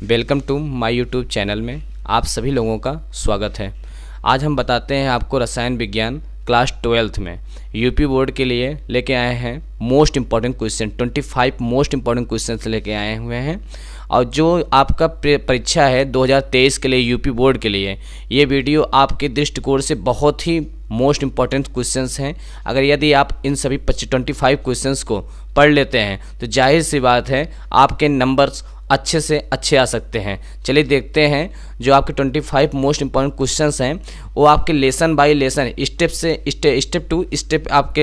Welcome to my YouTube channel में आप सभी लोगों का स्वागत है। आज हम बताते हैं आपको रसायन विज्ञान क्लास 12th में यूपी बोर्ड के लिए लेके आए हैं most important question 25 most important question लेके आए हुए हैं। और जो आपका परीक्षा है 2023 के लिए यूपी बोर्ड के लिए, ये वीडियो आपके दृष्टिकोण से बहुत ही मोस्ट इम्पॉर्टेंट क्वेश्चंस हैं। अगर यदि आप इन सभी 25 क्वेश्चंस को पढ़ लेते हैं तो जाहिर सी बात है आपके नंबर्स अच्छे से अच्छे आ सकते हैं। चलिए देखते हैं जो आपके 25 मोस्ट इम्पॉर्टेंट क्वेश्चंस हैं वो आपके लेसन बाय लेसन स्टेप से स्टेप टू स्टेप आपके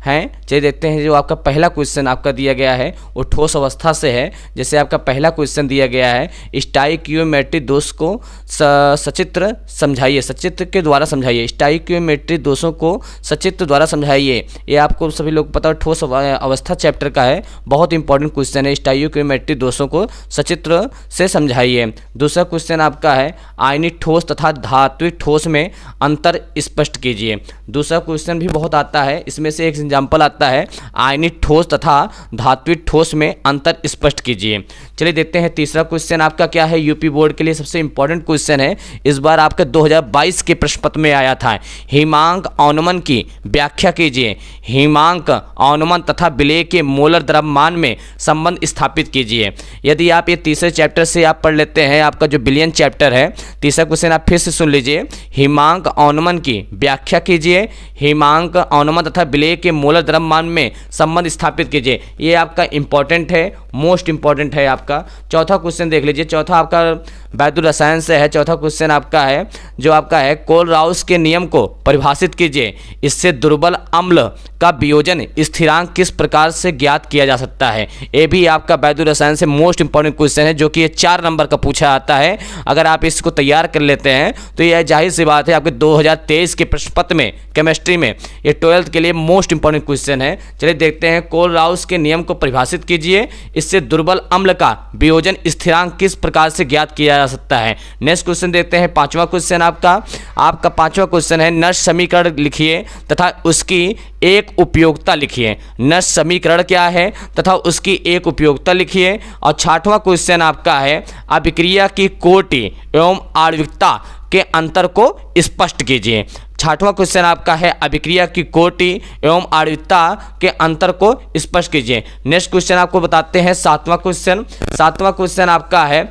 हैं। चलिए देखते हैं। जो आपका पहला क्वेश्चन आपका दिया गया है वो ठोस अवस्था से है। जैसे आपका पहला क्वेश्चन दिया गया है स्टाइकियोमेट्री दोष को सचित्र समझाइए, सचित्र के द्वारा समझाइए। स्टाइकियोमेट्री दोषों को सचित्र द्वारा समझाइए। ये आपको सभी लोग पता है ठोस अवस्था चैप्टर का है, बहुत इंपॉर्टेंट क्वेश्चन है। स्टाइकियोमेट्री दोषों को सचित्र से समझाइए। दूसरा क्वेश्चन आपका है आयनिक ठोस तथा धात्विक ठोस में अंतर स्पष्ट कीजिए। दूसरा क्वेश्चन भी बहुत आता है, इसमें से एक एग्जाम्पल आता है आयनिक ठोस तथा धात्विक ठोस में अंतर स्पष्ट कीजिए। चलिए देखते हैं तीसरा क्वेश्चन आपका क्या है। यूपी बोर्ड के लिए सबसे इंपॉर्टेंट क्वेश्चन है, इस बार आपका 2022 के प्रश्न पत्र में आया था। हिमांक अनुमान की व्याख्या कीजिए। हिमांक अनुमान तथा विलेय के मोलर द्रव्यमान में संबंध स्थापित कीजिए। यदि आप ये तीसरे चैप्टर से आप पढ़ लेते हैं, आपका जो विलयन चैप्टर है, तीसरा क्वेश्चन आप फिर से सुन लीजिए। हिमांक अनुमान की व्याख्या कीजिए। हिमांक अनुमान तथा विलेय के मोलर द्रव्यमान में संबंध स्थापित कीजिए। ये आपका इंपॉर्टेंट है, मोस्ट इंपॉर्टेंट है आपका। चौथा क्वेश्चन देख लीजिए। चौथा आपका वैद्युत रसायन से है। चौथा क्वेश्चन आपका है जो आपका है कोलराउस के नियम को परिभाषित कीजिए। इससे दुर्बल अम्ल का वियोजन स्थिरांक किस प्रकार से ज्ञात किया जा सकता है। ये भी आपका वैद्युत रसायन से मोस्ट इंपॉर्टेंट क्वेश्चन है, जो कि ये 4 नंबर का पूछा आता है। अगर आप इसको तैयार कर लेते हैं तो यह जाहिर सी बात है आपके 2023 के प्रश्न पत्र में केमिस्ट्री में ये 12th के लिए मोस्ट इंपॉर्टेंट क्वेश्चन है। चलिए देखते हैं। कोलराउस के नियम को परिभाषित कीजिए। इससे दुर्बल अम्ल का वियोजन स्थिरांक किस प्रकार से ज्ञात किया जा सकता है। नेक्स्ट क्वेश्चन देखते हैं। पांचवा क्वेश्चन आपका पांचवा क्वेश्चन है नष्ट समीकरण लिखिए तथा उसकी एक उपयोगिता लिखिए। नष्ट समीकरण क्या है तथा उसकी एक उपयोगिता लिखिए। और छठवां क्वेश्चन आपका है अभिक्रिया की कोटि एवं आणविकता के अंतर को स्पष्ट कीजिए। छठवां क्वेश्चन आपका है अभिक्रिया की कोटि एवं आणविकता के अंतर को स्पष्ट कीजिए। नेक्स्ट क्वेश्चन आपको बताते हैं सातवां क्वेश्चन। सातवां क्वेश्चन आपका है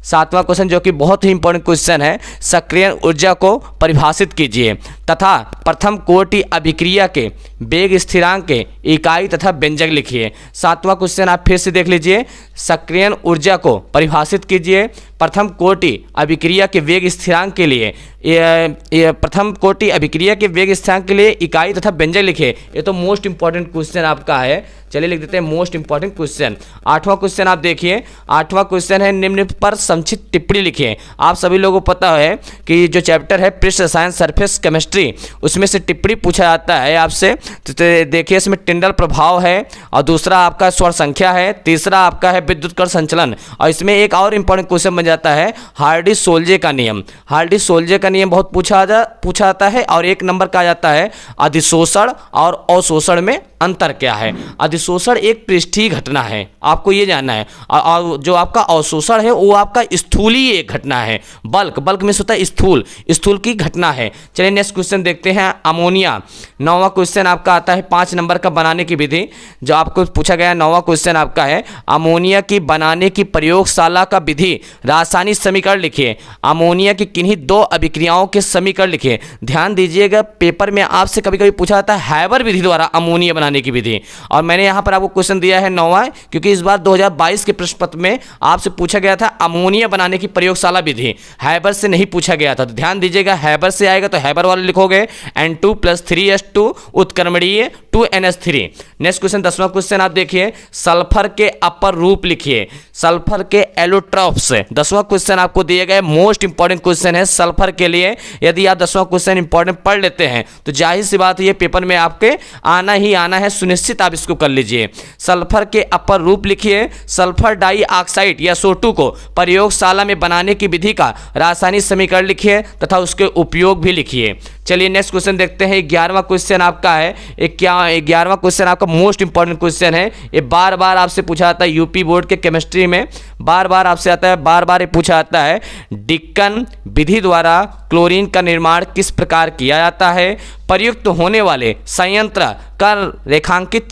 सातवां क्वेश्चन जो कि बहुत ही इंपॉर्टेंट क्वेश्चन है सक्रियण ऊर्जा को परिभाषित कीजिए तथा प्रथम कोटि अभिक्रिया के वेग स्थिरांक के इकाई तथा व्यंजक लिखिए। सातवां क्वेश्चन आप फिर से देख लीजिए। सक्रियण ऊर्जा को परिभाषित कीजिए। प्रथम कोटि अभिक्रिया के वेग स्थिरांक के लिए प्रथम कोटि अभिक्रिया के वेग स्थिरांक के लिए इकाई तथा व्यंजक लिखिए। ये तो मोस्ट इंपॉर्टेंट क्वेश्चन आपका है। चलिए लिख देते हैं मोस्ट इंपॉर्टेंट क्वेश्चन। आठवां क्वेश्चन आप देखिए। आठवां क्वेश्चन है निम्न पर संक्षिप्त टिप्पणी लिखिए। आप सभी लोगों को पता है कि जो चैप्टर है पृष्ठ रसायन सरफेस केमिस्ट्री, उसमें से टिप्पणी पूछा जाता है आपसे। तो देखिए इसमें टिंडल प्रभाव है और दूसरा आपका स्वर संख्या है, तीसरा आपका है विद्युत कण संचलन। और इसमें एक और इंपॉर्टेंट क्वेश्चन बन जाता है हार्डी सोल्जे का नियम। हार्डी सोल्जे का नियम बहुत पूछा जाता है। और एक नंबर का आ जाता है अधिशोषण और अवशोषण में अंतर क्या है। अधिशोषण एक पृष्ठीय घटना है, आपको ये जानना है। और जो आपका अवशोषण है वो आपका स्थूलीय एक घटना है। बल्क में होता है स्थूल की घटना है। चलिए नेक्स्ट क्वेश्चन देखते हैं। अमोनिया। 9वां क्वेश्चन आपका आता है 5 नंबर का बनाने की विधि जो आपको पूछा गया। 9वां क्वेश्चन आपका है अमोनिया की बनाने की प्रयोगशाला का विधि रासायनिक समीकरण लिखिए। अमोनिया की किन्हीं 2 अभिक्रियाओं के समीकरण लिखिए। ध्यान दीजिएगा पेपर में आपसे कभी कभी पूछा जाता है हैबर विधि द्वारा अमोनिया बनाने की विधि। और मैंने यहां पर आपको क्वेश्चन दिया है 9वां, क्योंकि इस बार 2022 के प्रश्न पत्र में आपसे पूछा गया था अमोनिया बनाने की प्रयोगशाला विधि, हैबर से नहीं पूछा गया था। तो ध्यान दीजिएगा हैबर से आएगा तो हैबर वाले लिखोगे N2 + 3H2 उत्क्रमणीय 2NH3। नेक्स्ट क्वेश्चन 10वां क्वेश्चन आप देखिए। सल्फर के अपर रूप लिखिए। सल्फर के एलोट्रॉप्स। 10वां क्वेश्चन आपको दिए गए मोस्ट इंपॉर्टेंट क्वेश्चन है सल्फर के लिए। यदि आप 10वां क्वेश्चन इंपॉर्टेंट पढ़ लेते हैं तो जाहिर सी बात है ये पेपर में आपके आना ही आना है सुनिश्चित आप इसको कर लीजिए। सल्फर के अपर रूप लिखिए। सल्फर डाइऑक्साइड या SO2 को प्रयोगशाला में बनाने की विधि का रासायनिक समीकरण लिखिए तथा उसके उपयोग भी लिखिए। चलिए नेक्स्ट क्वेश्चन देखते हैं। 11वां क्वेश्चन आपका है, 11वां क्वेश्चन आपका मोस्ट इंपॉर्टेंट क्वेश्चन है। ये बार बार आपसे पूछा जाता है यूपी बोर्ड के केमिस्ट्री में, बार बार आपसे आता है, बार बार ये पूछा जाता है। डिक्कन विधि द्वारा क्लोरीन का निर्माण किस प्रकार किया जाता है? प्रयुक्त होने वाले संयंत्र का रेखांकित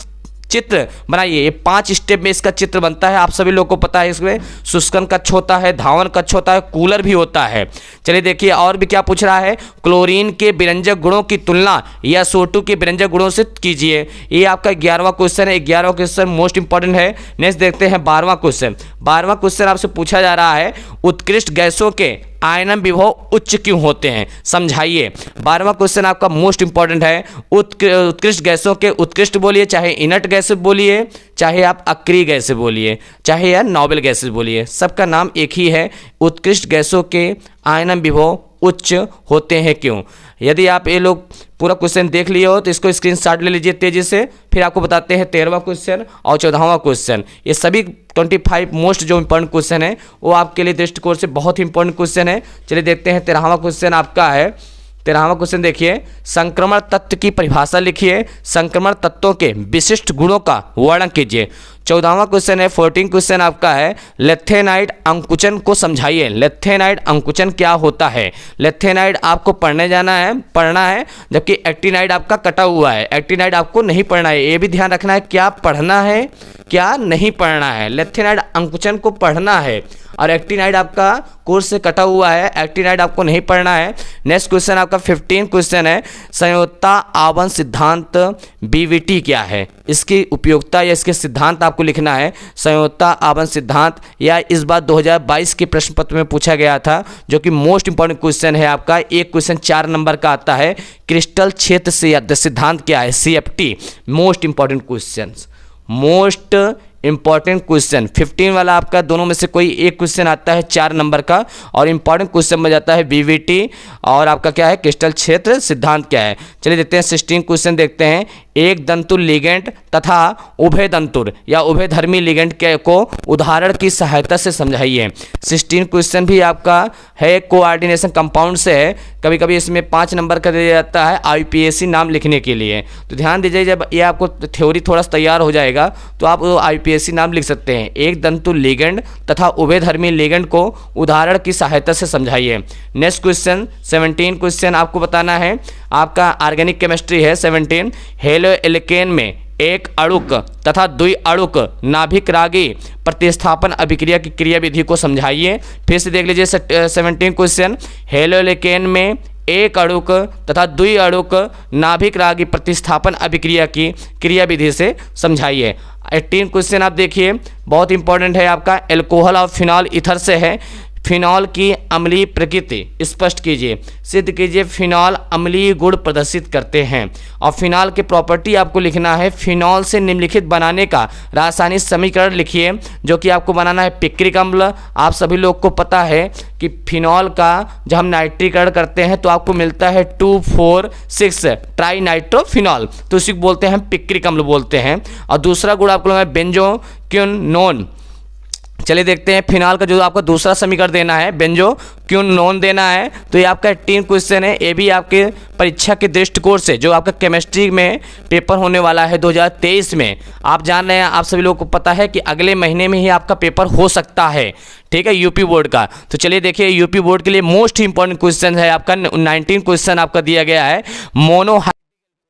चित्र बनाइए। ये 5 स्टेप में इसका चित्र बनता है, आप सभी लोगों को पता है। इसमें शुष्कन कक्ष होता है, धावन कक्ष होता है, कूलर भी होता है। चलिए देखिए और भी क्या पूछ रहा है। क्लोरीन के विरंजक गुणों की तुलना या SO2 के विरंजक गुणों से कीजिए। ये आपका 11वां क्वेश्चन है। 11वां क्वेश्चन मोस्ट इंपॉर्टेंट है। नेक्स्ट देखते हैं 12वां क्वेश्चन। 12वां क्वेश्चन आपसे पूछा जा रहा है उत्कृष्ट गैसों के आयनन विभव उच्च क्यों होते हैं, समझाइए। 12वां क्वेश्चन आपका मोस्ट इंपॉर्टेंट है। उत्कृष्ट गैसों के, उत्कृष्ट बोलिए चाहे इनर्ट गैस बोलिए, चाहे आप अक्रिय गैस बोलिए, चाहे या नोबल गैस बोलिए, सबका नाम एक ही है। उत्कृष्ट गैसों के आयनन विभव उच्च होते हैं क्यों? यदि आप ये लोग पूरा क्वेश्चन देख लिए हो तो इसको स्क्रीनशॉट ले लीजिए तेजी से। फिर आपको बताते हैं 13वां क्वेश्चन और 14वां क्वेश्चन। ये सभी 25 मोस्ट जो इंपॉर्टेंट क्वेश्चन है वो आपके लिए दृष्टिकोण से बहुत ही इंपॉर्टेंट क्वेश्चन है। चलिए देखते हैं 13वां क्वेश्चन आपका है। 13वां क्वेश्चन देखिए। संक्रमण तत्व की परिभाषा लिखिए। संक्रमण तत्वों के विशिष्ट गुणों का वर्णन कीजिए। 14वां क्वेश्चन है। 14 क्वेश्चन आपका है लेथेनाइड अंकुचन को समझाइए। लेथेनाइड अंकुचन क्या होता है? लेथेनाइड आपको पढ़ना है, जबकि एक्टिनाइड आपका कटा हुआ है। एक्टिनाइड आपको नहीं पढ़ना है, ये भी ध्यान रखना है क्या पढ़ना है क्या नहीं पढ़ना है। लेथेनाइड अंकुचन को पढ़ना है और एक्टिनाइड आपका कोर्स से कटा हुआ है, एक्टिनाइड आपको नहीं पढ़ना है। नेक्स्ट क्वेश्चन आपका 15 क्वेश्चन है। संयोजकता आवन सिद्धांत BVT क्या है? इसकी उपयोगिता या इसके सिद्धांत आपको लिखना है। संयोजकता आवन सिद्धांत, या इस बार 2022 के प्रश्न पत्र में पूछा गया था, जो कि मोस्ट इंपॉर्टेंट क्वेश्चन है आपका। एक क्वेश्चन 4 नंबर का आता है। क्रिस्टल क्षेत्र से सिद्धांत क्या है? CFT। Most important question, most important question 15 वाला आपका दोनों में से कोई एक क्वेश्चन आता है 4 नंबर का, और इंपॉर्टेंट क्वेश्चन में जाता है BVT और आपका क्या है क्रिस्टल क्षेत्र सिद्धांत क्या है। चलिए देखते हैं 16 क्वेश्चन देखते हैं। एक दंतुर लिगेंड तथा उभय दंतुर या उभयधर्मी लिगेंड को उदाहरण की सहायता से समझाइए। 16 क्वेश्चन भी आपका है कोऑर्डिनेशन कंपाउंड से है। कभी कभी इसमें 5 नंबर का दिया जाता है IUPAC नाम लिखने के लिए, तो ध्यान दीजिए जब ये आपको थ्योरी थोड़ा सा तैयार हो जाएगा तो आप IUPAC नाम लिख सकते हैं। एक दंतुर लिगेंड तथा उभयधर्मी लिगेंड को उदाहरण की सहायता से समझाइए। नेक्स्ट क्वेश्चन 17 क्वेश्चन आपको बताना है, आपका ऑर्गेनिक केमिस्ट्री है। 17 हेलो एल्केन में एक अणुक तथा द्वि अणुक नाभिक रागी प्रतिस्थापन अभिक्रिया की क्रिया विधि को समझाइए। फिर से देख लीजिए 17 क्वेश्चन। हेलो एल्केन में एक अणुक तथा द्वि अणुक नाभिक रागी प्रतिस्थापन अभिक्रिया की क्रिया विधि से समझाइए। 18 क्वेश्चन आप देखिए, बहुत इंपॉर्टेंट है आपका। एल्कोहल और फिनॉल ईथर से है। फिनॉल की अम्लीय प्रकृति स्पष्ट कीजिए, सिद्ध कीजिए। फिनॉल अम्लीय गुण प्रदर्शित करते हैं। और फिनॉल की प्रॉपर्टी आपको लिखना है। फिनॉल से निम्नलिखित बनाने का रासायनिक समीकरण लिखिए, जो कि आपको बनाना है पिक्रिक अम्ल। आप सभी लोग को पता है कि फिनॉल का जब हम नाइट्रीकरण करते हैं तो आपको मिलता है 2,4,6 ट्राई नाइट्रोफिनॉल, तो इसी को बोलते हैं पिक्रिक अम्ल बोलते हैं। और दूसरा गुण आपको है बेंजोक्विनोन। चलिए देखते हैं फिनॉल का जो आपका दूसरा समीकरण देना है बेंजोक्विनोन देना है। तो ये आपका 18 क्वेश्चन है। ये भी आपके परीक्षा के दृष्टिकोण से जो आपका केमिस्ट्री में पेपर होने वाला है 2023 में, आप जान रहे हैं, आप सभी लोगों को पता है कि अगले महीने में ही आपका पेपर हो सकता है, ठीक है, यूपी बोर्ड का। तो चलिए देखिए यूपी बोर्ड के लिए मोस्ट इंपॉर्टेंट क्वेश्चन है आपका 19 क्वेश्चन आपका दिया गया है।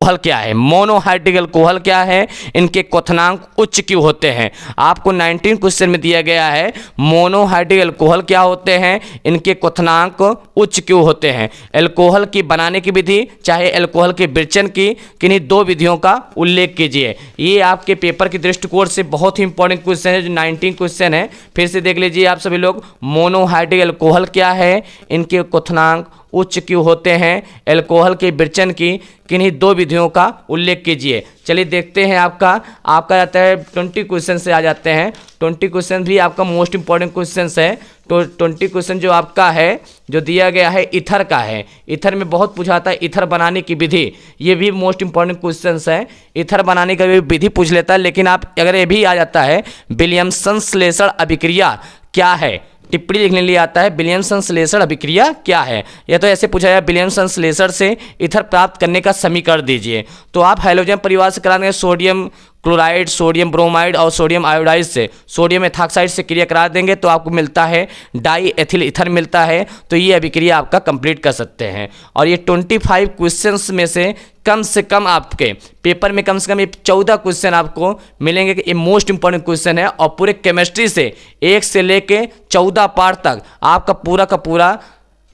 कोहल क्या है? मोनोहाइड्रिक कोहल क्या है? इनके क्वथनांक उच्च क्यों होते हैं? आपको 19 क्वेश्चन में दिया गया है मोनोहाइड्रिक अल्कोहल क्या होते हैं, इनके क्वथनांक उच्च क्यों होते हैं। अल्कोहल की बनाने की विधि चाहे अल्कोहल के विरचन की किन्हीं 2 विधियों का उल्लेख कीजिए। ये आपके पेपर के दृष्टिकोण से बहुत ही इंपॉर्टेंट क्वेश्चन है जो 19 क्वेश्चन है। फिर से देख लीजिए आप सभी लोग, मोनोहाइड्रिक अल्कोहल क्या है, इनके क्वथनांक उच्च क्यों होते हैं? एल्कोहल के विरचन की किन्हीं 2 विधियों का उल्लेख कीजिए। चलिए देखते हैं आपका आता है 20 क्वेश्चन से आ जाते हैं। 20 क्वेश्चन भी आपका मोस्ट इंपॉर्टेंट क्वेश्चन है। तो 20 क्वेश्चन जो आपका है जो दिया गया है ईथर का है। ईथर में बहुत पूछा था ईथर बनाने की विधि, ये भी मोस्ट इंपॉर्टेंट क्वेश्चन है। ईथर बनाने का भी विधि पूछ लेता है, लेकिन आप अगर ये भी आ जाता है विलियमसन श्लेषण अभिक्रिया क्या है, टिप्पणी लिखने लिए आता है विलियमसन श्लेषण अभिक्रिया क्या है। या तो ऐसे पूछा जाए विलियमसन श्लेषण से ईथर प्राप्त करने का समीकरण दीजिए। तो आप हैलोजन परिवार से कराने सोडियम क्लोराइड, सोडियम ब्रोमाइड और सोडियम आयोडाइड से, सोडियम एथॉक्साइड से क्रिया करा देंगे तो आपको मिलता है डाई एथिल ईथर मिलता है। तो ये अभिक्रिया आपका कंप्लीट कर सकते हैं। और ये 25 क्वेश्चंस में से कम आपके पेपर में कम से कम ये 14 क्वेश्चन आपको मिलेंगे कि ये मोस्ट इंपॉर्टेंट क्वेश्चन है। और पूरे केमिस्ट्री से 1 से लेके 14 पार्ट तक आपका पूरा का पूरा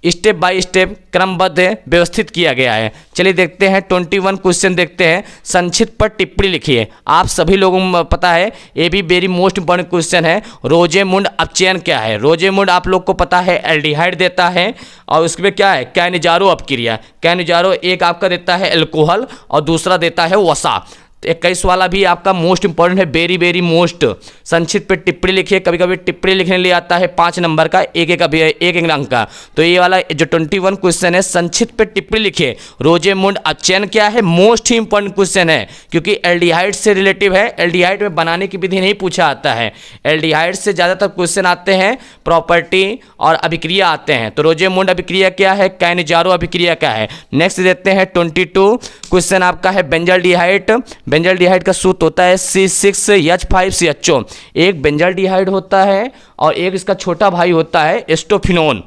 स्टेप बाय स्टेप क्रमबद्ध व्यवस्थित किया गया है। चलिए देखते हैं 21 क्वेश्चन देखते हैं। संक्षिप्त पर टिप्पणी लिखिए। आप सभी लोगों को पता है ये भी वेरी मोस्ट इंपॉर्टेंट क्वेश्चन है। रोजेमुंड अपचयन क्या है? रोजेमुंड आप लोग को पता है एल्डिहाइड देता है और उसमें क्या है कैनिजारो अपक्रिया। कैनिजारो एक आपका देता है एल्कोहल और दूसरा देता है वसा। 21 वाला भी आपका मोस्ट इंपॉर्टेंट है, वेरी मोस्ट। संक्षिप्त पे टिप्पणी लिखिए। कभी कभी टिप्पणी लिखने लिए आता है 5 नंबर का, एक अंक का। तो ये वाला जो 21 क्वेश्चन है संक्षिप्त पे टिप्पणी लिखिए। रोजेमुंड अपचयन क्या है? मोस्ट ही इंपॉर्टेंट क्वेश्चन है क्योंकि एल्डिहाइड से रिलेटिव है। एल्डिहाइड में बनाने की विधि नहीं पूछा आता है। एल्डिहाइड से ज़्यादातर क्वेश्चन आते हैं, प्रॉपर्टी और अभिक्रिया आते हैं। तो रोजेमुंड अभिक्रिया क्या है? कैनिजारो अभिक्रिया क्या है? नेक्स्ट देते हैं 22 क्वेश्चन आपका है बेंजल्डिहाइड। बेंजल्डिहाइड का सूत्र होता है C6H5CHO। एक बेंजल्डिहाइड होता है और एक इसका छोटा भाई होता है एस्टोफिनोन।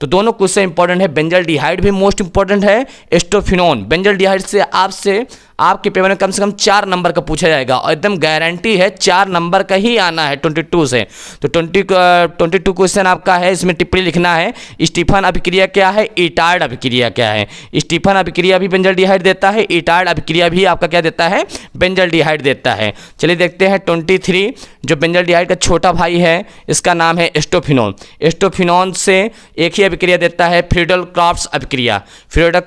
तो दोनों क्वेश्चन इंपॉर्टेंट है। बेंजल्डिहाइड भी मोस्ट इंपॉर्टेंट है, एस्टोफिनोन। बेंजल्डिहाइड से आपसे आपके पेपर में कम से कम 4 नंबर का पूछा जाएगा और एकदम गारंटी है 4 नंबर का ही आना है 22 से। तो 22 क्वेश्चन आपका है, इसमें टिप्पणी लिखना है। स्टीफन अभिक्रिया क्या है? ईटार्ड अभिक्रिया क्या है? स्टीफन अभिक्रिया भी बेंजल्डिहाइड देता है, ईटार्ड अभिक्रिया भी आपका क्या देता है? बेंजल्डिहाइड देता है। चलिए देखते हैं 23 जो बेंजल्डिहाइड का छोटा भाई है इसका नाम है एस्टोफिनोन। एस्टोफिनोन से एक ही अभिक्रिया देता है फ्रीडल क्राफ्ट्स अभिक्रिया। फ्रीडल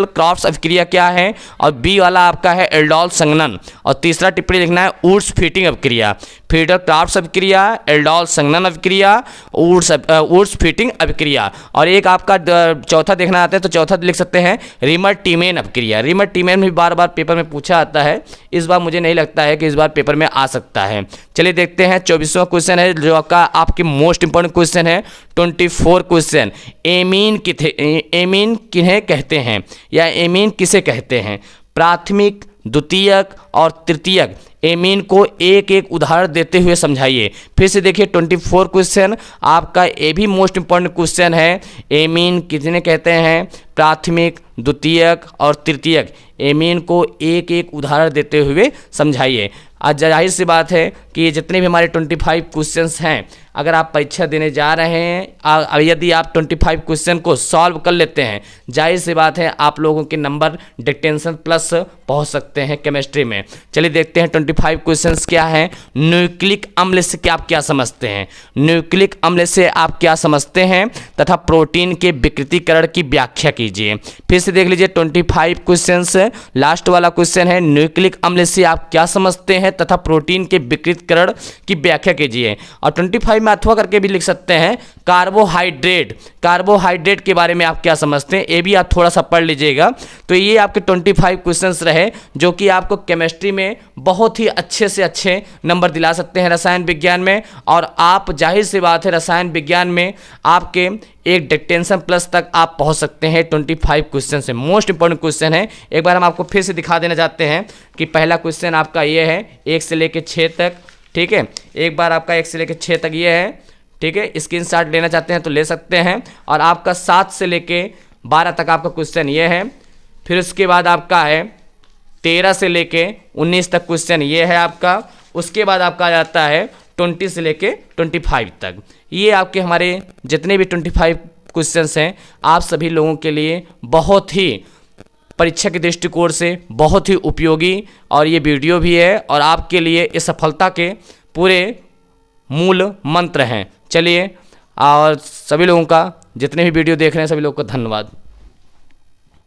क्राफ्ट्स अभिक्रिया क्या है? और बी वाला आपका है एल्डोल संघनन। और तीसरा टिप्पणी लिखना है ऊर्स फीटिंग अभिक्रिया। फ्रीडल क्राफ्ट्स अभिक्रिया, एल्डोल संघनन अभिक्रिया, ऊर्स फीटिंग अभिक्रिया। और एक आपका चौथा देखना आता है तो चौथा लिख सकते हैं रिमर टीमेन अभिक्रिया। रिमर टीमेन भी बार बार पेपर में पूछा आता है, इस बार मुझे नहीं लगता है कि इस बार पेपर में आ सकता है। चलिए देखते हैं 24वां क्वेश्चन है जो आपके मोस्ट इंपॉर्टेंट क्वेश्चन है। 24 क्वेश्चन एमीन किन्हें कहते हैं या एमीन किसे कहते हैं? प्राथमिक, द्वितीयक और तृतीयक एमीन को एक एक उदाहरण देते हुए समझाइए। फिर से देखिए 24 क्वेश्चन आपका ये भी मोस्ट इंपॉर्टेंट क्वेश्चन है। एमीन कितने कहते हैं? प्राथमिक, द्वितीयक और तृतीयक एमीन को एक एक उदाहरण देते हुए समझाइए। आज जाहिर सी बात है कि ये जितने भी हमारे 25 क्वेश्चंस हैं, अगर आप परीक्षा देने जा रहे हैं, यदि आप 25 क्वेश्चन को सॉल्व कर लेते हैं, जाहिर सी बात है आप लोगों के नंबर डिक्टेंशन प्लस पहुंच सकते हैं केमिस्ट्री में। चलिए देखते हैं 25 क्वेश्चंस क्या हैं। न्यूक्लिक अम्ल से आप क्या समझते हैं? न्यूक्लिक अम्ल से आप क्या समझते हैं तथा प्रोटीन के विकृतीकरण की व्याख्या कीजिए। फिर से देख लीजिए 25 क्वेश्चंस। लास्ट वाला क्वेश्चन है न्यूक्लिक अम्ल से आप क्या समझते हैं तथा प्रोटीन के विकृतीकरण की व्याख्या कीजिए। और 25 में अथवा करके भी लिख सकते हैं कार्बोहाइड्रेट के बारे में आप क्या समझते हैं, ये भी आप थोड़ा सा पढ़ लीजिएगा। तो ये आपके 25 क्वेश्चंस रहे जो कि आपको केमिस्ट्री में बहुत ही अच्छे से अच्छे नंबर दिला सकते हैं रसायन विज्ञान में। और आप जाहिर सी बात है रसायन विज्ञान में आपके एक डिक्टेंशन प्लस तक आप पहुंच सकते हैं 25 क्वेश्चन से। मोस्ट इंपॉर्टेंट क्वेश्चन है। एक बार हम आपको फिर से दिखा देना चाहते हैं कि पहला क्वेश्चन आपका ये है 1 से लेकर 6 तक, ठीक है। एक बार आपका 1 से लेकर 6 तक ये है, ठीक है। स्क्रीनशॉट लेना चाहते हैं तो ले सकते हैं। और आपका 7 से लेकर 12 तक आपका क्वेश्चन ये है। फिर उसके बाद आपका है 13 से लेके 19 तक क्वेश्चन ये है आपका। उसके बाद आपका आ जाता है 20 से लेके 25 तक। ये आपके हमारे जितने भी 25 क्वेश्चंस हैं आप सभी लोगों के लिए बहुत ही परीक्षा के दृष्टिकोण से बहुत ही उपयोगी और ये वीडियो भी है और आपके लिए इस सफलता के पूरे मूल मंत्र हैं। चलिए और सभी लोगों का जितने भी वीडियो देख रहे हैं सभी लोग को धन्यवाद।